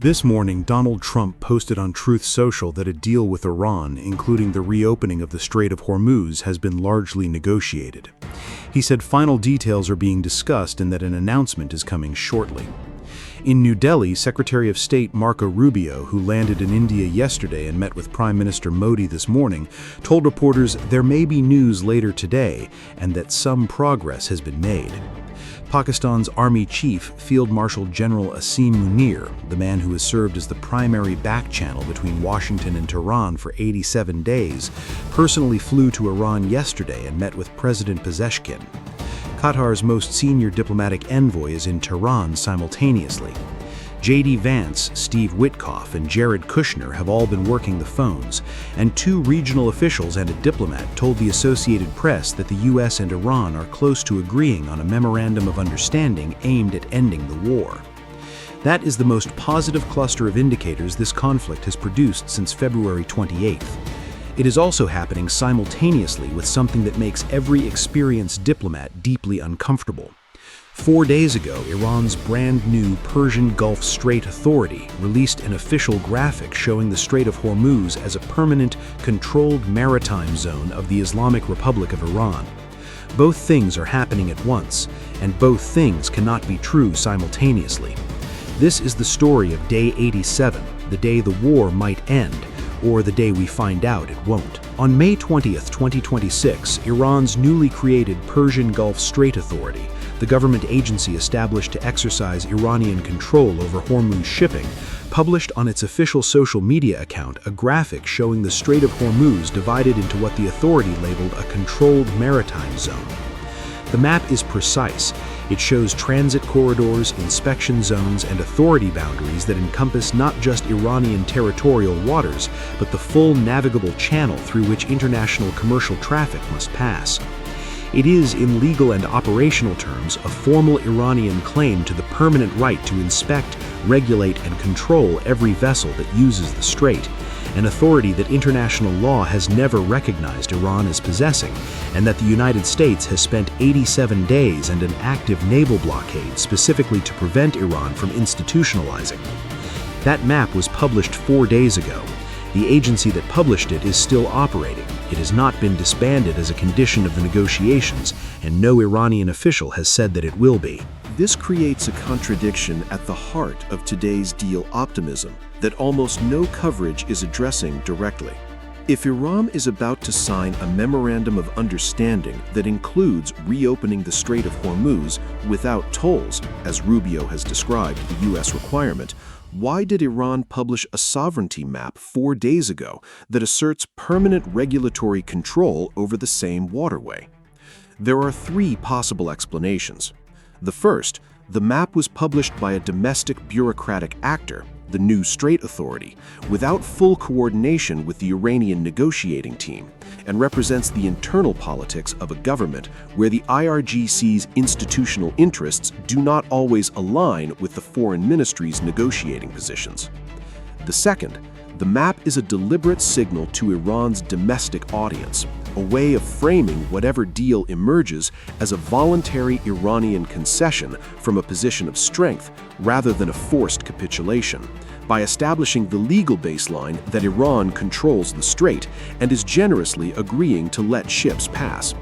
This morning, Donald Trump posted on Truth Social that a deal with Iran, including the reopening of the Strait of Hormuz, has been largely negotiated. He said final details are being discussed and that an announcement is coming shortly. In New Delhi, Secretary of State Marco Rubio, who landed in India yesterday and met with Prime Minister Modi this morning, told reporters there may be news later today and that some progress has been made. Pakistan's Army Chief, Field Marshal General Asim Munir, the man who has served as the primary back channel between Washington and Tehran for 87 days, personally flew to Iran yesterday and met with President Pezeshkian. Qatar's most senior diplomatic envoy is in Tehran simultaneously. Vance, Steve Witkoff, and Jared Kushner have all been working the phones, and two regional officials and a diplomat told the Associated Press that the U.S. and Iran are close to agreeing on a memorandum of understanding aimed at ending the war. That is the most positive cluster of indicators this conflict has produced since February 28th. It is also happening simultaneously with something that makes every experienced diplomat deeply uncomfortable. 4 days ago, Iran's brand new Persian Gulf Strait Authority released an official graphic showing the Strait of Hormuz as a permanent, controlled maritime zone of the Islamic Republic of Iran. Both things are happening at once, and both things cannot be true simultaneously. This is the story of Day 87, the day the war might end, or the day we find out it won't. On May 20th, 2026, Iran's newly created Persian Gulf Strait Authority, the government agency established to exercise Iranian control over Hormuz shipping, published on its official social media account a graphic showing the Strait of Hormuz divided into what the authority labeled a controlled maritime zone. The map is precise. It shows transit corridors, inspection zones, and authority boundaries that encompass not just Iranian territorial waters, but the full navigable channel through which international commercial traffic must pass. It is, in legal and operational terms, a formal Iranian claim to the permanent right to inspect, regulate, and control every vessel that uses the strait, an authority that international law has never recognized Iran as possessing, and that the United States has spent 87 days and an active naval blockade specifically to prevent Iran from institutionalizing. That map was published 4 days ago. The agency that published it is still operating. It has not been disbanded as a condition of the negotiations, and no Iranian official has said that it will be. This creates a contradiction at the heart of today's deal optimism that almost no coverage is addressing directly. If Iran is about to sign a memorandum of understanding that includes reopening the Strait of Hormuz without tolls, as Rubio has described the U.S. requirement, why did Iran publish a sovereignty map 4 days ago that asserts permanent regulatory control over the same waterway? There are 3 possible explanations. The first, the map was published by a domestic bureaucratic actor, the new Strait Authority, without full coordination with the Iranian negotiating team, and represents the internal politics of a government where the IRGC's institutional interests do not always align with the foreign ministry's negotiating positions. The second, the map is a deliberate signal to Iran's domestic audience, a way of framing whatever deal emerges as a voluntary Iranian concession from a position of strength rather than a forced capitulation, by establishing the legal baseline that Iran controls the strait and is generously agreeing to let ships pass.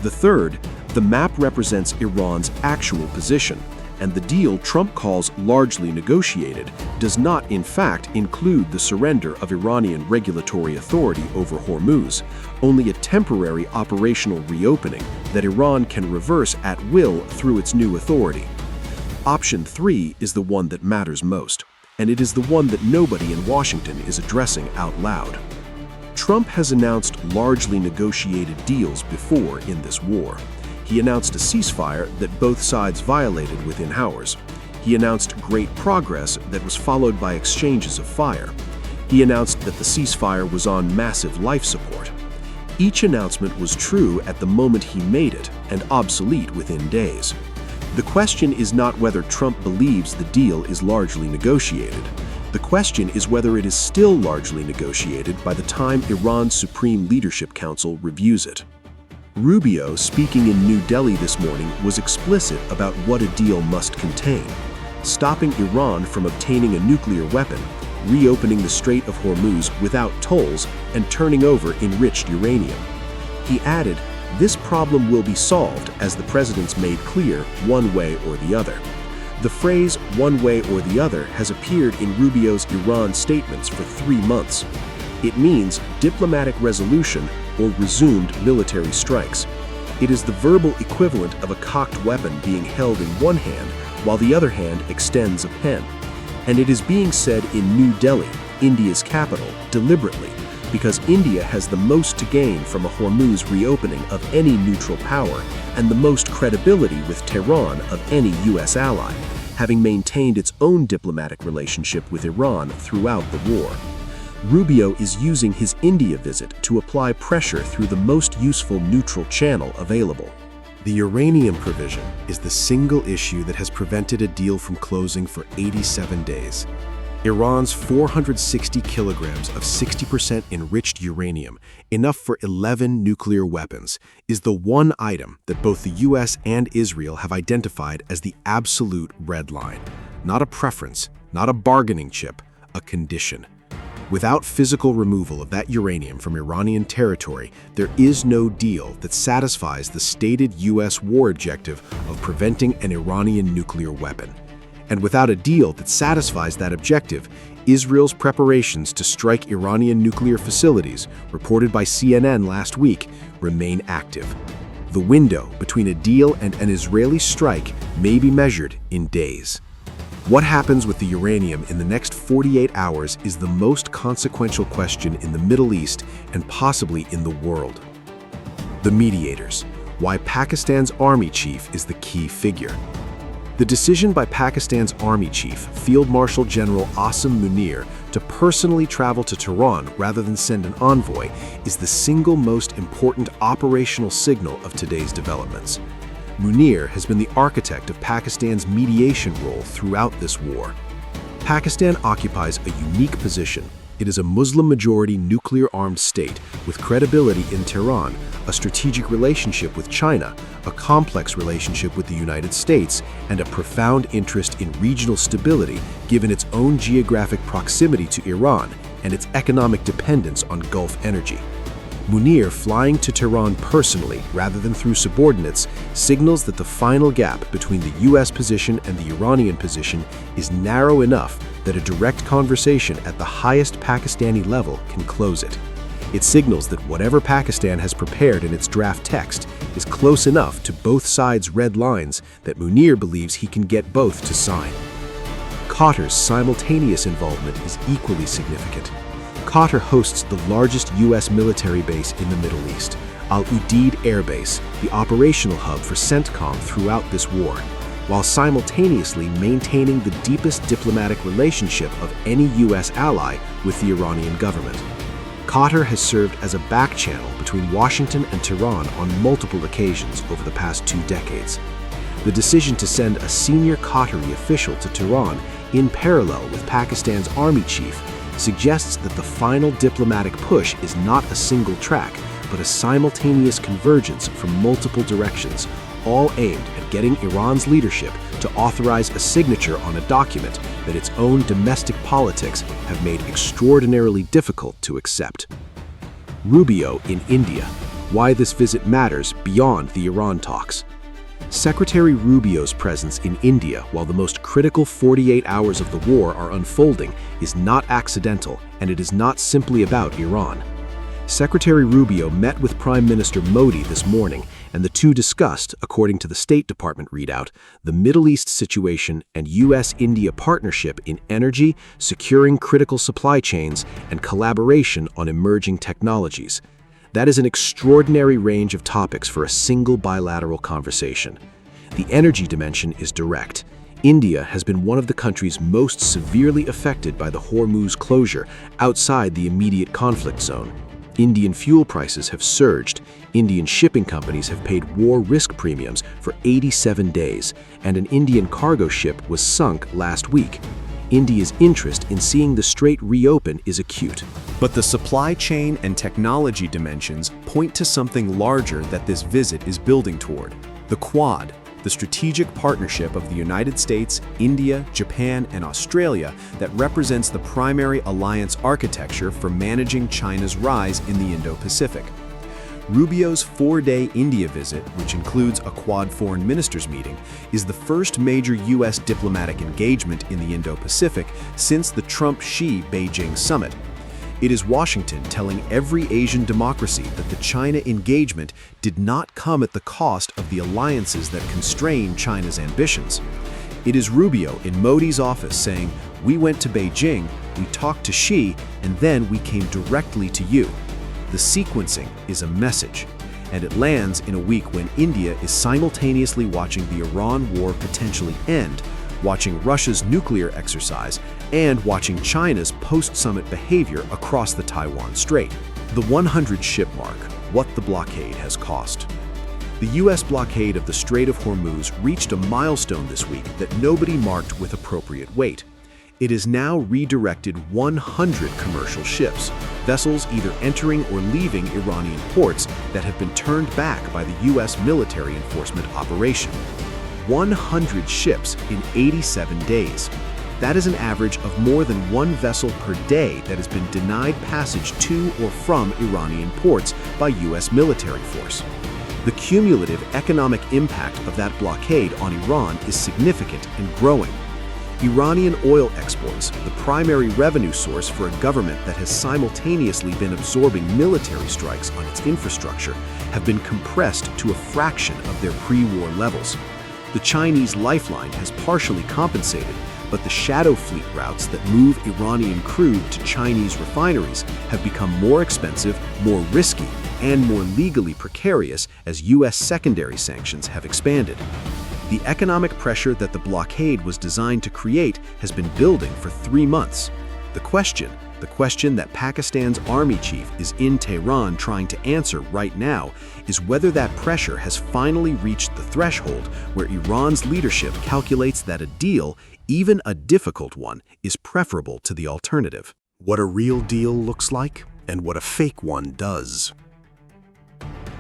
The third, the map represents Iran's actual position, and the deal Trump calls largely negotiated does not, in fact, include the surrender of Iranian regulatory authority over Hormuz, only a temporary operational reopening that Iran can reverse at will through its new authority. Option 3 is the one that matters most, and it is the one that nobody in Washington is addressing out loud. Trump has announced largely negotiated deals before in this war. He announced a ceasefire that both sides violated within hours. He announced great progress that was followed by exchanges of fire. He announced that the ceasefire was on massive life support. Each announcement was true at the moment he made it and obsolete within days. The question is not whether Trump believes the deal is largely negotiated. The question is whether it is still largely negotiated by the time Iran's Supreme Leadership Council reviews it. Rubio, speaking in New Delhi this morning, was explicit about what a deal must contain. stopping Iran from obtaining a nuclear weapon, reopening the Strait of Hormuz without tolls, and turning over enriched uranium. He added, "This problem will be solved, as the president's made clear, one way or the other." The phrase "one way or the other" has appeared in Rubio's Iran statements for 3 months. It means diplomatic resolution or resumed military strikes. It is the verbal equivalent of a cocked weapon being held in one hand while the other hand extends a pen. And it is being said in New Delhi, India's capital, deliberately, because India has the most to gain from a Hormuz reopening of any neutral power and the most credibility with Tehran of any U.S. ally, having maintained its own diplomatic relationship with Iran throughout the war. Rubio is using his India visit to apply pressure through the most useful neutral channel available. The uranium provision is the single issue that has prevented a deal from closing for 87 days. Iran's 460 kilograms of 60% enriched uranium, enough for 11 nuclear weapons, is the one item that both the US and Israel have identified as the absolute red line. Not a preference, not a bargaining chip, a condition. Without physical removal of that uranium from Iranian territory, there is no deal that satisfies the stated US war objective of preventing an Iranian nuclear weapon. And without a deal that satisfies that objective, Israel's preparations to strike Iranian nuclear facilities, reported by CNN last week, remain active. The window between a deal and an Israeli strike may be measured in days. What happens with the uranium in the next 48 hours is the most consequential question in the Middle East and possibly in the world. The mediators, why Pakistan's army chief is the key figure. The decision by Pakistan's army chief, Field Marshal General Asim Munir, to personally travel to Tehran rather than send an envoy is the single most important operational signal of today's developments. Munir has been the architect of Pakistan's mediation role throughout this war. Pakistan occupies a unique position. It is a Muslim-majority nuclear-armed state with credibility in Tehran, a strategic relationship with China, a complex relationship with the United States, and a profound interest in regional stability given its own geographic proximity to Iran and its economic dependence on Gulf energy. Munir flying to Tehran personally rather than through subordinates signals that the final gap between the US position and the Iranian position is narrow enough that a direct conversation at the highest Pakistani level can close it. It signals that whatever Pakistan has prepared in its draft text is close enough to both sides' red lines that Munir believes he can get both to sign. Qatar's simultaneous involvement is equally significant. Qatar hosts the largest U.S. military base in the Middle East, Al Udeid Air Base, the operational hub for CENTCOM throughout this war, while simultaneously maintaining the deepest diplomatic relationship of any U.S. ally with the Iranian government. Qatar has served as a back channel between Washington and Tehran on multiple occasions over the past 2 decades. The decision to send a senior Qatari official to Tehran in parallel with Pakistan's army chief suggests that the final diplomatic push is not a single track, but a simultaneous convergence from multiple directions, all aimed at getting Iran's leadership to authorize a signature on a document that its own domestic politics have made extraordinarily difficult to accept. Rubio in India, why this visit matters beyond the Iran talks. Secretary Rubio's presence in India while the most critical 48 hours of the war are unfolding is not accidental, and it is not simply about Iran. Secretary Rubio met with Prime Minister Modi this morning, and the two discussed, according to the State Department readout, the Middle East situation and U.S.-India partnership in energy, securing critical supply chains, and collaboration on emerging technologies. That is an extraordinary range of topics for a single bilateral conversation. The energy dimension is direct. India has been one of the countries most severely affected by the Hormuz closure outside the immediate conflict zone. Indian fuel prices have surged, Indian shipping companies have paid war risk premiums for 87 days, and an Indian cargo ship was sunk last week. India's interest in seeing the strait reopen is acute. But the supply chain and technology dimensions point to something larger that this visit is building toward: the Quad. the strategic partnership of the United States, India, Japan, and Australia that represents the primary alliance architecture for managing China's rise in the Indo-Pacific. Rubio's four-day India visit, which includes a Quad foreign ministers meeting, is the first major U.S. diplomatic engagement in the Indo-Pacific since the Trump-Xi-Beijing summit. It is Washington telling every Asian democracy that the China engagement did not come at the cost of the alliances that constrain China's ambitions. It is Rubio in Modi's office saying, "We went to Beijing, we talked to Xi, and then we came directly to you." The sequencing is a message, and it lands in a week when India is simultaneously watching the Iran war potentially end, watching Russia's nuclear exercise, and watching China's post-summit behavior across the Taiwan Strait. The 100-ship mark, what the blockade has cost. The U.S. blockade of the Strait of Hormuz reached a milestone this week that nobody marked with appropriate weight. It has now redirected 100 commercial ships, vessels either entering or leaving Iranian ports that have been turned back by the U.S. military enforcement operation. 100 ships in 87 days. That is an average of more than one vessel per day that has been denied passage to or from Iranian ports by U.S. military force. The cumulative economic impact of that blockade on Iran is significant and growing. Iranian oil exports, the primary revenue source for a government that has simultaneously been absorbing military strikes on its infrastructure, have been compressed to a fraction of their pre-war levels. The Chinese lifeline has partially compensated, but the shadow fleet routes that move Iranian crude to Chinese refineries have become more expensive, more risky, and more legally precarious as U.S. secondary sanctions have expanded. The economic pressure that the blockade was designed to create has been building for 3 months. The question that Pakistan's army chief is in Tehran trying to answer right now is whether that pressure has finally reached the threshold where Iran's leadership calculates that a deal, even a difficult one, is preferable to the alternative. What a real deal looks like and what a fake one does.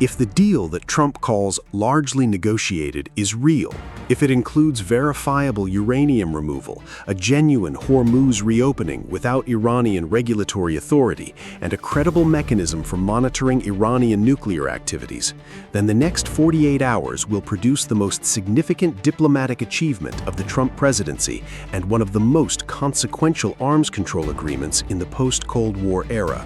If the deal that Trump calls largely negotiated is real, if it includes verifiable uranium removal, a genuine Hormuz reopening without Iranian regulatory authority, and a credible mechanism for monitoring Iranian nuclear activities, then the next 48 hours will produce the most significant diplomatic achievement of the Trump presidency and one of the most consequential arms control agreements in the post-Cold War era.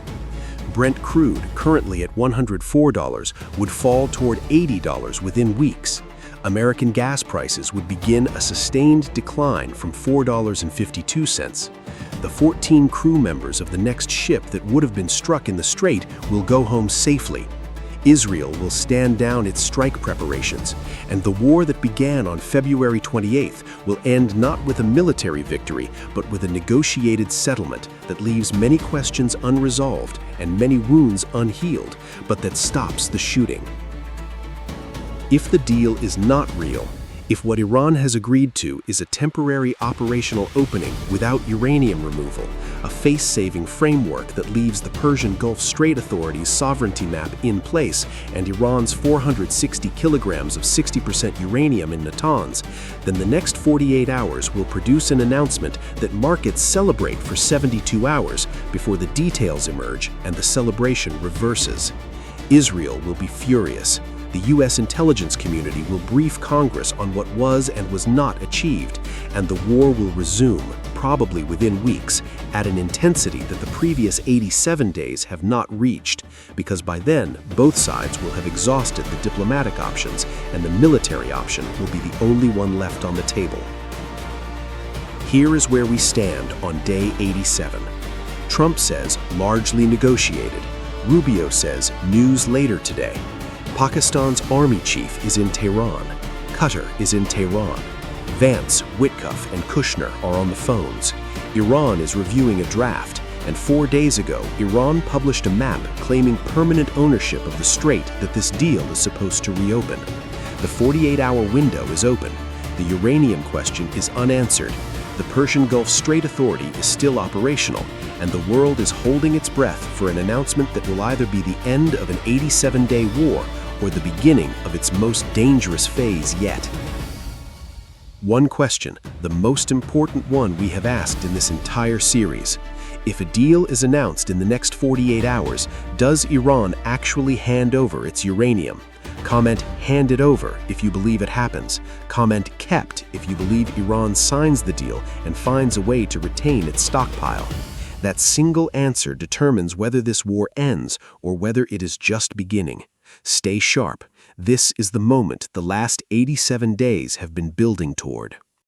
Brent crude, currently at $104, would fall toward $80 within weeks. American gas prices would begin a sustained decline from $4.52. The 14 crew members of the next ship that would have been struck in the strait will go home safely. Israel will stand down its strike preparations, and the war that began on February 28th will end not with a military victory, but with a negotiated settlement that leaves many questions unresolved and many wounds unhealed, but that stops the shooting. If the deal is not real, if what Iran has agreed to is a temporary operational opening without uranium removal, a face-saving framework that leaves the Persian Gulf Strait Authority's sovereignty map in place and Iran's 460 kilograms of 60% uranium in Natanz, then the next 48 hours will produce an announcement that markets celebrate for 72 hours before the details emerge and the celebration reverses. Israel will be furious. The U.S. intelligence community will brief Congress on what was and was not achieved, and the war will resume, probably within weeks, at an intensity that the previous 87 days have not reached, because by then, both sides will have exhausted the diplomatic options, and the military option will be the only one left on the table. Here is where we stand on day 87. Trump says, largely negotiated. Rubio says, news later today. Pakistan's army chief is in Tehran. Qatar is in Tehran. Vance, Witkoff, and Kushner are on the phones. Iran is reviewing a draft, and 4 days ago, Iran published a map claiming permanent ownership of the strait that this deal is supposed to reopen. The 48-hour window is open. The uranium question is unanswered. The Persian Gulf Strait Authority is still operational, and the world is holding its breath for an announcement that will either be the end of an 87-day war or the beginning of its most dangerous phase yet. One question, the most important one we have asked in this entire series. If a deal is announced in the next 48 hours, does Iran actually hand over its uranium? Comment "handed over" if you believe it happens. Comment "kept" if you believe Iran signs the deal and finds a way to retain its stockpile. That single answer determines whether this war ends or whether it is just beginning. Stay sharp. This is the moment the last 87 days have been building toward.